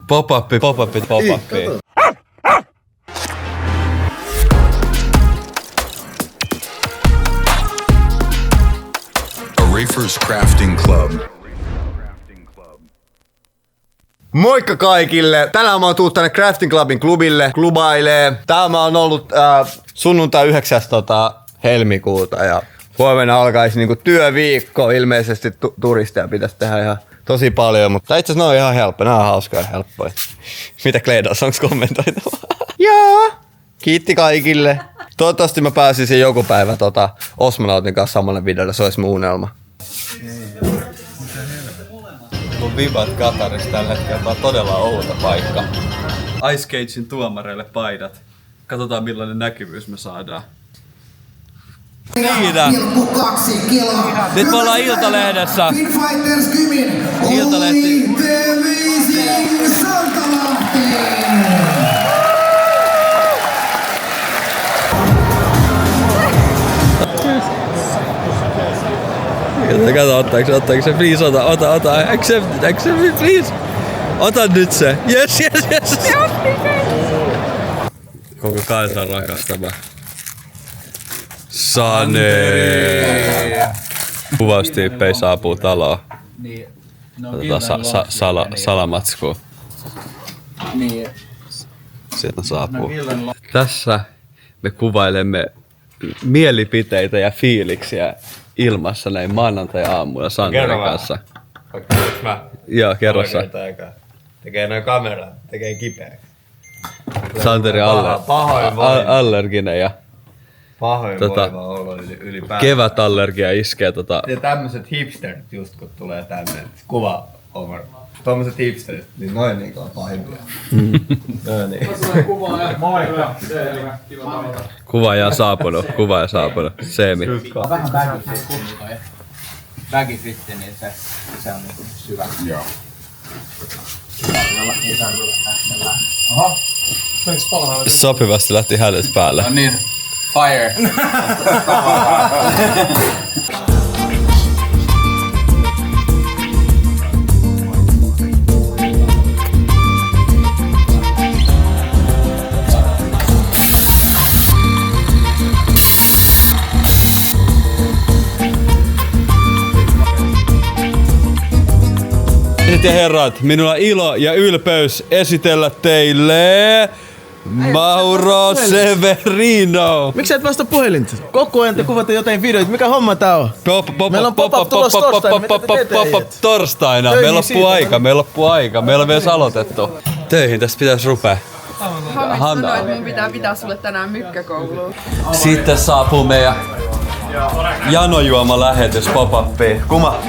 Pop-up. Rafer's Crafting Club. Moikka kaikille! Tänään mä oon tullut tänne Crafting Clubin klubailee. Tää on ollut sunnuntai 9. helmikuuta ja huomenna alkaisi niinku työviikko. Ilmeisesti turisteja pitäisi tehdä ihan tosi paljon, mutta itse asiassa ne on ihan helppoja. Nää on hauskoja ja helppoja. Mitä Kleidas, onks kommentoitavaa? Joo! Kiitti kaikille. Toivottavasti mä pääsisin joku päivä Osmonautin kanssa samalle videolle, se olisi mun unelma. Mun vibat Katarissa tällä hetkellä, tää on todella outo paikka. Ice Cagein tuomareille paidat. Katsotaan millainen näkyvyys me saadaan. Siinä! Nyt me ollaan Iltalehdessä. Iltalehti. Kato, ottaako se, please, ota, accept, please. Ota nyt se. Yes. Koko kansan rakastama. Sane. Kuvaustyyppei saapuu taloon. Salamatskuu. Sieltä saapuu. Tässä me kuvailemme mielipiteitä ja fiiliksiä ilmassa näin maanantai-aamulla Santerin kanssa. Mä? Joo, kerro sä. Tekee noin kameraa, tekee kipeäksi. Santeri allerginen ja Pahoinvoiva olo ylipäätään. kevätallergia iskee Ja tämmöset hipsterit just kun tulee tänne kuva over. Tommoset hipsterit, niin noin niinku on pahimpia. No niin. Kuvaaja saapunut. Seemi. Vähän bagifitti, niin se on niinku syvä. Joo. Oho, Sopivasti lähti hälyt päälle. no niin, fire. Ja herrat, minulla on ilo ja ylpeys esitellä teille Mauro Severino. Miksi et vasta puhelinta? Koko ajan te kuvatte jotain videoita. Mikä homma tää on? Meillä on pop-up tulossa torstaina. Mitä te teette? Pop-up torstaina. Meillä loppuu aika. Meillä on vielä aloitettu. Töihin tästä pitäisi rupea. Hanna sanoi, että mun pitää sulle tänään mykkäkouluun. Sitten saapuu meidän janojuoma lähetys pop-upiin. Kuma?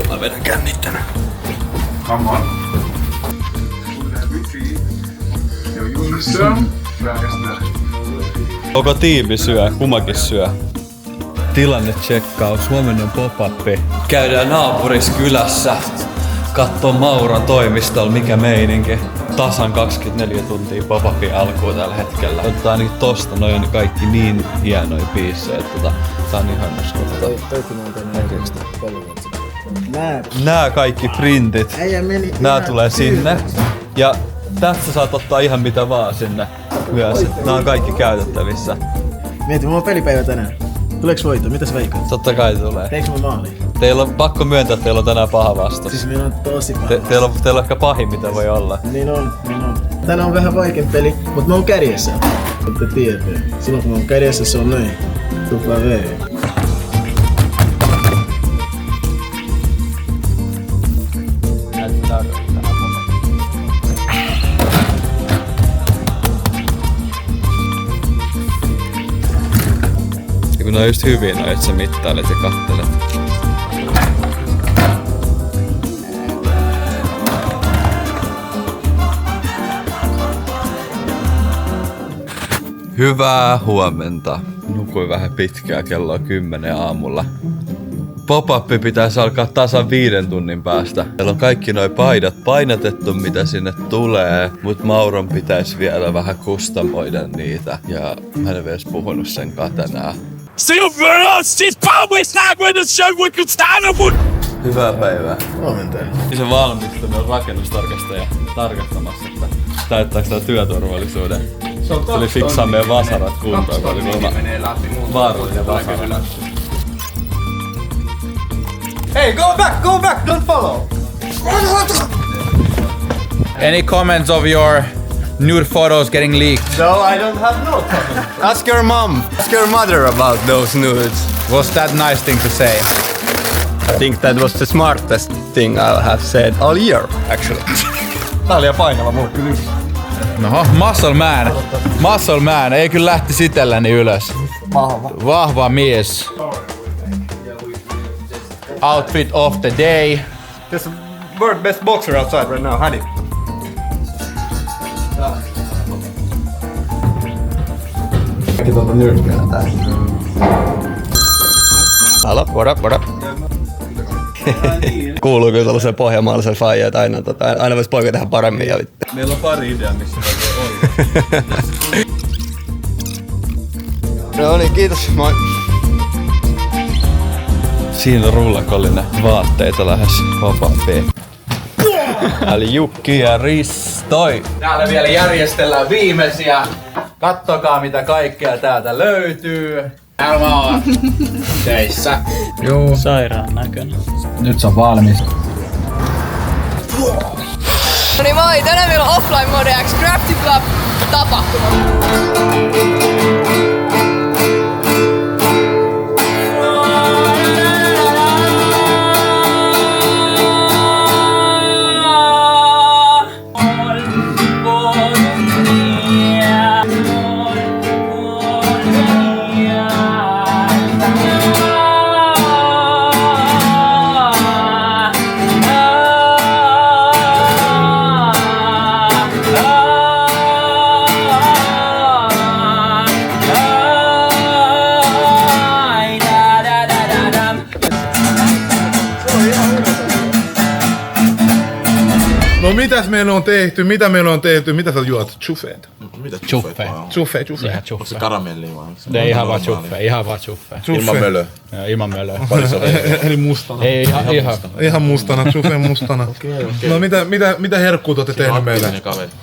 Mä vedän kännit tänään. Come on. Koko tiimi syö, kumakin syö. Tilannetsekkaus, huomenna pop-up. Käydään naapuriskylässä. Kattoo Mauron toimistolla, mikä meininki. Tasan 24 tuntia pop-upin alkuun tällä hetkellä. Otetaan niinku tosta, noi on kaikki niin hienoja biisejä, että tää on ihan uskomaton. Nää kaikki printit, nää tulee sinne. Ja tästä saat ottaa ihan mitä vaan sinne myös. Nää on kaikki käytettävissä. Mieti, mulla on pelipäivä tänään. Tuleeks voitto? Mitäs veikkaat? Totta kai tulee. Teekö mä maali? Teillä on pakko myöntää, että teillä on tänään paha vastus. Siis meillä on tosi paha. Teillä on ehkä pahin mitä voi olla. Niin on. Tänään on vähän vaikeampi peli, mut mä oon kärjessä. Ette tiedä. Silloin kun mä oon kärjessä se on noin. Tupla V. Ja kun ne on just hyviä noin, että sä mittailet ja kattelet. Hyvää huomenta. Nukuin vähän pitkään, kello on 10 aamulla. Pop-up pitäisi alkaa tasan 5 tunnin päästä. Meillä on kaikki noi paidat painatettu, mitä sinne tulee, mut Mauron pitäisi vielä vähän kustomoida niitä. Ja mä en edes puhunut sen tänään. Hyvää päivää. Huomenta. Se valmistunut rakennustarkastaja tarkastamassa, että täyttääkö tää työturvallisuuden. Se oli fiksaa meidän vasarat kuntoon, kun oli kuulemma vaarallinen vasara. Hey, go back, don't follow! Any comments of your nude photos getting leaked? So I don't have no comment. Ask your mom, ask your mother about those nudes. Was that nice thing to say? I think that was the smartest thing I have said all year, actually. Tää oli painava mulle kyllä. Noho, muscle man, ei kyllä lähti sitelläni ylös. Vahva mies. Outfit of the day. There's a world best boxer outside right now, honey. Mäkin tuolta nyrkkeellä tää. Halo, what up? Kuuluu kyllä tällaisen pohjanmaalaisen faijaa, että aina vois poika tehdä paremmin ja vittu. Meillä on pari ideaa, missä me voi olla. No niin, kiitos, moi. Siinä on rullakollinen vaatteita lähes vapaa P. Eli Jukki ja Ristoi. Täällä vielä järjestellään viimeisiä. Kattokaa mitä kaikkea täältä löytyy. Täällä mä oon töissä. Juu. Sairaan näköinen. Nyt se on valmis. No niin moi, tänään meillä on Offline Mode X Crafty Club tapahtuma. No mitäs meillä on tehty? Mitä meillä on tehty? Mitä sä juot? Chufeet. Chuffe. Chuffe. Ihan chuffe. Karamelli vaan. Ei ihan vaan chuffe. Ilman mölö. Ja ilman mölöä. Eli mustana. Ei ihan. Ihan mustana, Chufe mustana. No mitä herkkuu te ootte tehnyt meille?